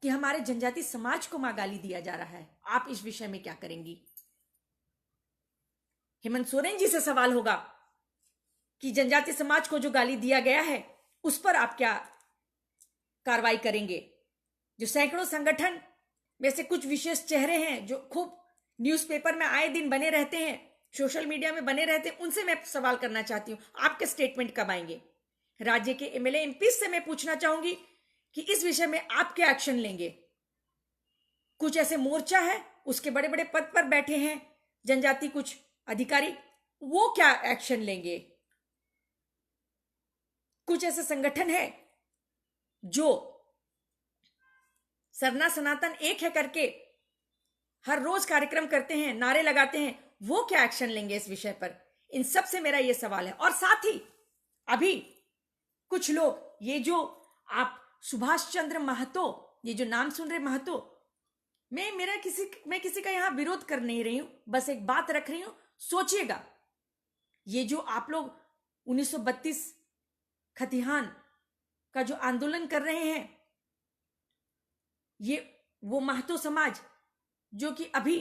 कि हमारे जनजाति समाज को मां गाली दिया जा रहा है, आप इस विषय में क्या करेंगी? हेमंत सोरेन जी से सवाल होगा कि जनजाति समाज को जो गाली दिया गया है उस पर आप क्या कार्रवाई करेंगे? जो सैकड़ों संगठन में से कुछ विशेष चेहरे हैं जो खूब न्यूज़पेपर में आए दिन बने रहते हैं, सोशल मीडिया में बने रहते हैं, उनसे मैं सवाल करना चाहती हूं, आपके स्टेटमेंट कब आएंगे? राज्य के एमएलए एमपी से मैं पूछना चाहूंगी कि इस विषय में आप क्या एक्शन लेंगे? कुछ ऐसे मोर्चा है, उसके बड़े बड़े पद पर बैठे हैं जनजाति कुछ अधिकारी, वो क्या एक्शन लेंगे? कुछ ऐसे संगठन है जो सरना सनातन एक है करके हर रोज कार्यक्रम करते हैं, नारे लगाते हैं, वो क्या एक्शन लेंगे इस विषय पर? इन सब से मेरा ये सवाल है। और साथ ही अभी कुछ लोग, ये जो आप सुभाष चंद्र महतो, ये जो नाम सुन रहे महतो, मैं किसी का यहां विरोध कर नहीं रही हूं, बस एक बात रख रही हूं, सोचिएगा, ये जो आप लोग 1932 खतिहान का जो आंदोलन कर रहे हैं, ये वो महतो समाज जो कि अभी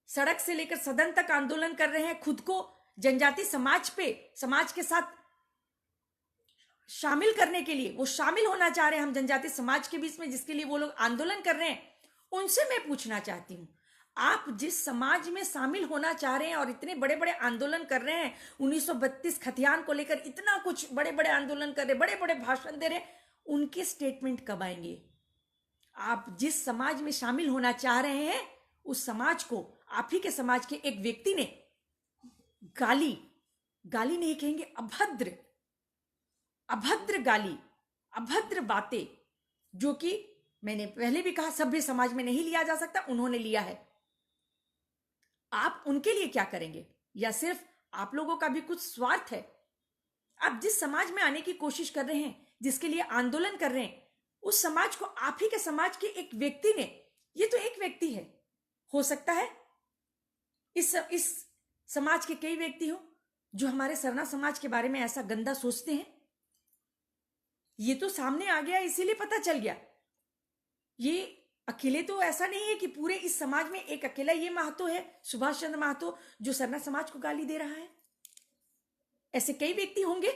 सड़क से लेकर सदन तक आंदोलन कर रहे हैं, खुद को जनजाति समाज के साथ शामिल करने के लिए, वो शामिल होना चाह रहे हैं हम जनजाति समाज के बीच में, जिसके लिए वो लोग आंदोलन कर रहे हैं, उनसे मैं पूछना चाहती हूं, आप जिस समाज में शामिल होना चाह रहे हैं और इतने बड़े बड़े आंदोलन कर रहे हैं, 1932 खतियान को लेकर इतना कुछ बड़े बड़े आंदोलन कर रहे हैं, बड़े बड़े भाषण दे रहे हैं, उनके स्टेटमेंट कब आएंगे? आप जिस समाज में शामिल होना चाह रहे हैं, उस समाज को, आप ही के समाज के एक व्यक्ति ने गाली नहीं कहेंगे, अभद्र गाली, अभद्र बातें, जो कि मैंने पहले भी कहा सभ्य समाज में नहीं लिया जा सकता, उन्होंने लिया है। आप उनके लिए क्या करेंगे? या सिर्फ आप लोगों का भी कुछ स्वार्थ है? आप जिस समाज में आने की कोशिश कर रहे हैं, जिसके लिए आंदोलन कर रहे हैं, उस समाज को आप ही के समाज के एक व्यक्ति ने, ये तो एक व्यक्ति है, हो सकता है इस समाज के कई व्यक्ति हो जो हमारे सरना समाज के बारे में ऐसा गंदा सोचते हैं। ये तो सामने आ गया, इसीलिए पता चल गया। ये अकेले तो ऐसा नहीं है कि पूरे इस समाज में एक अकेला ये महतो है, सुभाष चंद्र महतो, जो सरना समाज को गाली दे रहा है। ऐसे कई व्यक्ति होंगे,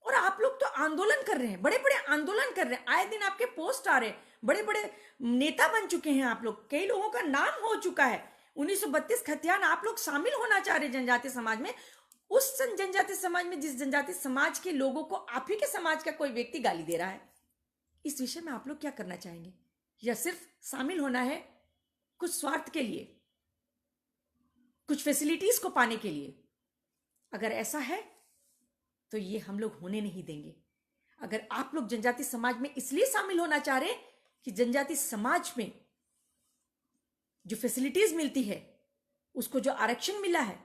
और आप लोग तो आंदोलन कर रहे हैं, बड़े बड़े आंदोलन कर रहे हैं, आए दिन आपके पोस्ट आ रहे हैं, बड़े बड़े नेता बन चुके हैं आप लोग, कई लोगों का नाम हो चुका है। 1932 खतियान आप लोग शामिल होना चाह रहे जनजाति समाज में, उस जनजाति समाज में जिस जनजाति समाज के लोगों को आप ही के समाज का कोई व्यक्ति गाली दे रहा है। इस विषय में आप लोग क्या करना चाहेंगे? या सिर्फ शामिल होना है कुछ स्वार्थ के लिए, कुछ फैसिलिटीज को पाने के लिए? अगर ऐसा है तो ये हम लोग होने नहीं देंगे। अगर आप लोग जनजाति समाज में इसलिए शामिल होना चाह रहे हैं कि जनजाति समाज में जो फैसिलिटीज मिलती है, उसको जो आरक्षण मिला है,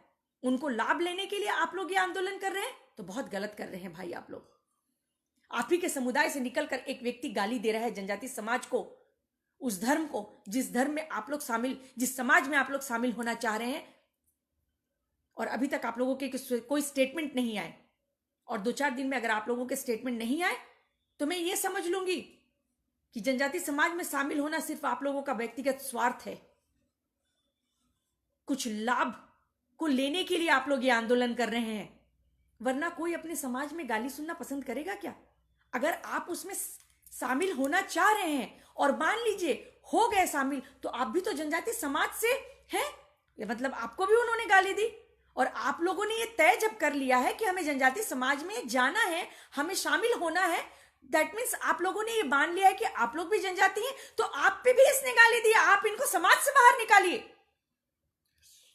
उनको लाभ लेने के लिए आप लोग ये आंदोलन कर रहे हैं, तो बहुत गलत कर रहे हैं भाई आप लोग। आप ही के समुदाय से निकलकर एक व्यक्ति गाली दे रहा है जनजाति समाज को, उस धर्म को, जिस धर्म में आप लोग शामिल, जिस समाज में आप लोग शामिल होना चाह रहे हैं, और अभी तक आप लोगों के कोई स्टेटमेंट नहीं आए, और 2-4 दिन में अगर आप लोगों के स्टेटमेंट नहीं आए तो मैं ये समझ लूंगी कि जनजाति समाज में शामिल होना सिर्फ आप लोगों का व्यक्तिगत स्वार्थ है। कुछ लाभ को लेने के लिए आप लोग ये आंदोलन कर रहे हैं, वरना कोई अपने समाज में गाली सुनना पसंद करेगा क्या? अगर आप उसमें शामिल होना चाह रहे हैं और मान लीजिए हो गए शामिल, तो आप भी तो जनजाति समाज से हैं, मतलब आपको भी उन्होंने गाली दी, और आप लोगों ने ये तय जब कर लिया है कि हमें जनजाति समाज में जाना है, हमें शामिल होना है, दैट मीन्स आप लोगों ने ये मान लिया है कि आप लोग भी जनजाति हैं, तो आप पे भी इसने गाली दी, आप इनको समाज से बाहर निकालिए,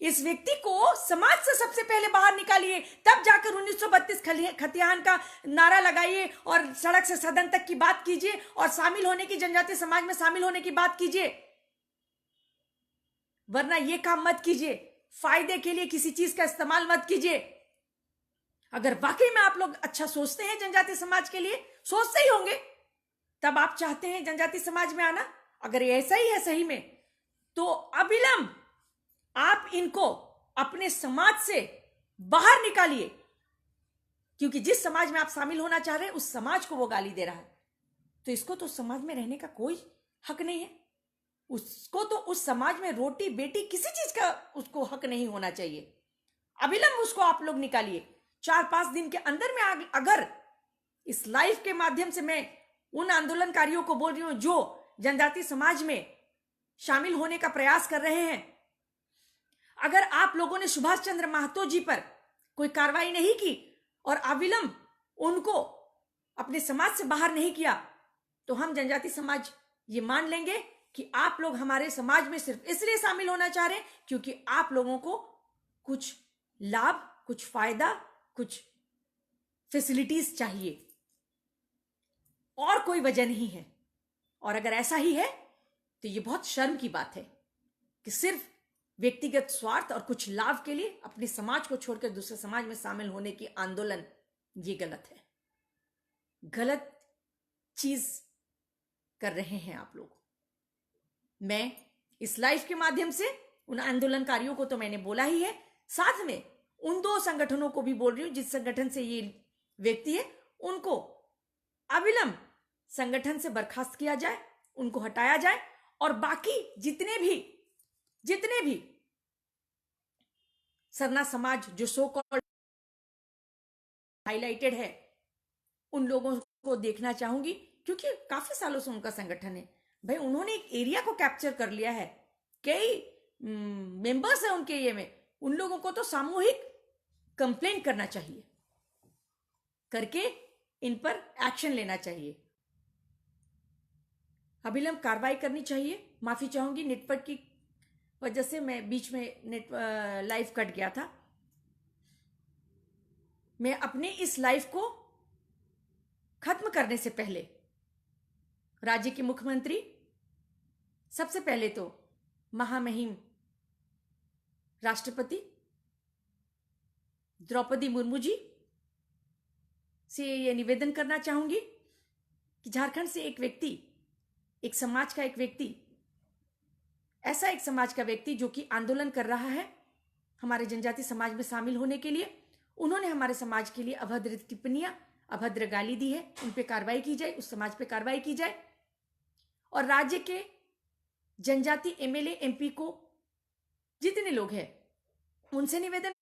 इस व्यक्ति को समाज से सबसे पहले बाहर निकालिए, तब जाकर 1932 खतियान का नारा लगाइए और सड़क से सदन तक की बात कीजिए और शामिल होने की, जनजाति समाज में शामिल होने की बात कीजिए। वरना ये काम मत कीजिए, फायदे के लिए किसी चीज का इस्तेमाल मत कीजिए। अगर वाकई में आप लोग अच्छा सोचते हैं जनजाति समाज के लिए, सोचते ही होंगे, तब आप चाहते हैं जनजाति समाज में आना। अगर ये ऐसा ही है सही में, तो अविलंब आप इनको अपने समाज से बाहर निकालिए, क्योंकि जिस समाज में आप शामिल होना चाह रहे हैं उस समाज को वो गाली दे रहा है, तो इसको तो समाज में रहने का कोई हक नहीं है। उसको तो उस समाज में रोटी बेटी किसी चीज का उसको हक नहीं होना चाहिए। अविलंब उसको आप लोग निकालिए। 4-5 दिन के अंदर में अगर इस लाइव के माध्यम से मैं उन आंदोलनकारियों को बोल रही हूं जो जनजाति समाज में शामिल होने का प्रयास कर रहे हैं, अगर आप लोगों ने सुभाष चंद्र महतो जी पर कोई कार्रवाई नहीं की और अविलंब उनको अपने समाज से बाहर नहीं किया, तो हम जनजाति समाज ये मान लेंगे कि आप लोग हमारे समाज में सिर्फ इसलिए शामिल होना चाह रहे हैं क्योंकि आप लोगों को कुछ लाभ, कुछ फायदा, कुछ फैसिलिटीज चाहिए, और कोई वजह नहीं है। और अगर ऐसा ही है तो ये बहुत शर्म की बात है कि सिर्फ व्यक्तिगत स्वार्थ और कुछ लाभ के लिए अपने समाज को छोड़कर दूसरे समाज में शामिल होने की आंदोलन, ये गलत है। गलत चीज कर रहे हैं आप लोग। मैं इस लाइव के माध्यम से उन आंदोलनकारियों को तो मैंने बोला ही है, साथ में उन 2 संगठनों को भी बोल रही हूं जिस संगठन से ये व्यक्ति है, उनको अविलंब संगठन से बर्खास्त किया जाए, उनको हटाया जाए, और बाकी जितने भी सरना समाज जो सो कॉल्ड हाईलाइटेड है, उन लोगों को देखना चाहूंगी, क्योंकि काफी सालों से उनका संगठन है। भाई उन्होंने एक एरिया को कैप्चर कर लिया है, कई मेंबर्स है उनके ये में, उन लोगों को तो सामूहिक कंप्लेंट करना चाहिए, करके इन पर एक्शन लेना चाहिए, अविलंब कार्रवाई करनी चाहिए। माफी चाहूंगी, नेटवर्क की वजह से मैं बीच में लाइव कट गया था। मैं अपने इस लाइव को खत्म करने से पहले राज्य के मुख्यमंत्री, सबसे पहले तो महामहिम राष्ट्रपति द्रौपदी मुर्मू जी से यह निवेदन करना चाहूंगी कि झारखंड से एक व्यक्ति, एक समाज का एक व्यक्ति, ऐसा एक समाज का व्यक्ति जो कि आंदोलन कर रहा है हमारे जनजाति समाज में शामिल होने के लिए, उन्होंने हमारे समाज के लिए अभद्र टिप्पणियां, अभद्र गाली दी है, उन पे कार्रवाई की जाए, उस समाज पे कार्रवाई की जाए। और राज्य के जनजाति एमएलए एमपी को जितने लोग हैं उनसे निवेदन,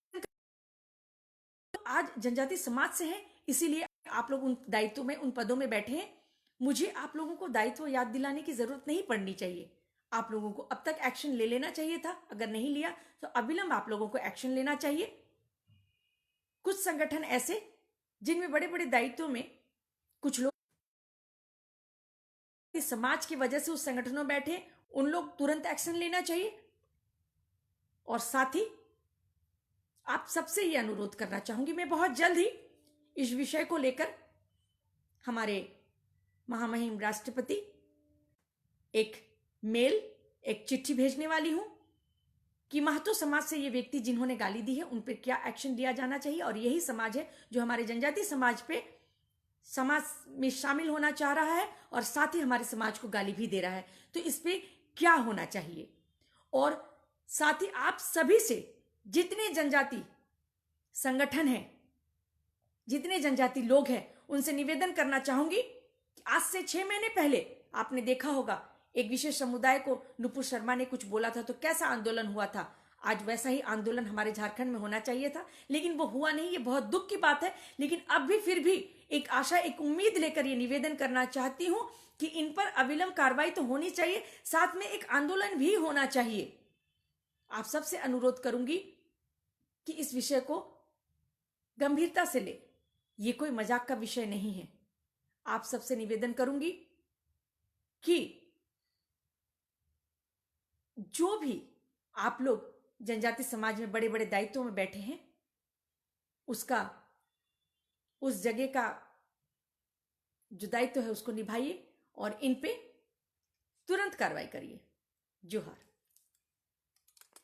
आज जनजाति समाज से हैं, इसीलिए आप लोग उन दायित्वों में, उन पदों में बैठे हैं। मुझे आप लोगों को दायित्व याद दिलाने की जरूरत नहीं पड़नी चाहिए। आप लोगों को अब तक एक्शन ले लेना चाहिए था, अगर नहीं लिया तो अविलंब आप लोगों को एक्शन लेना चाहिए। कुछ संगठन ऐसे जिनमें बड़े बड़े दायित्वों में कुछ लोग समाज की वजह से उस संगठनों में बैठे, उन लोग तुरंत एक्शन लेना चाहिए। और साथ ही आप सबसे ये अनुरोध करना चाहूंगी, मैं बहुत जल्द ही इस विषय को लेकर हमारे महामहिम राष्ट्रपति एक मेल, एक चिट्ठी भेजने वाली हूं कि महतो समाज से ये व्यक्ति जिन्होंने गाली दी है उन पर क्या एक्शन लिया जाना चाहिए। और यही समाज है जो हमारे जनजाति समाज पे, समाज में शामिल होना चाह रहा है और साथ ही हमारे समाज को गाली भी दे रहा है, तो इस पे क्या होना चाहिए। और साथ ही आप सभी से, जितने जनजाति संगठन हैं, जितने जनजाति लोग हैं, उनसे निवेदन करना चाहूंगी कि आज से 6 महीने पहले आपने देखा होगा एक विशेष समुदाय को नुपुर शर्मा ने कुछ बोला था तो कैसा आंदोलन हुआ था। आज वैसा ही आंदोलन हमारे झारखंड में होना चाहिए था, लेकिन वो हुआ नहीं। ये बहुत दुख की बात है, लेकिन अब भी फिर भी एक आशा, एक उम्मीद लेकर ये निवेदन करना चाहती हूं कि इन पर अविलंब कार्रवाई तो होनी चाहिए, साथ में एक आंदोलन भी होना चाहिए। आप सबसे अनुरोध करूंगी कि इस विषय को गंभीरता से ले, ये कोई मजाक का विषय नहीं है। आप सबसे निवेदन करूंगी कि जो भी आप लोग जनजाति समाज में बड़े बड़े दायित्वों में बैठे हैं, उसका, उस जगह का जो दायित्व है उसको निभाइए और इन पे तुरंत कार्रवाई करिए। जोहार।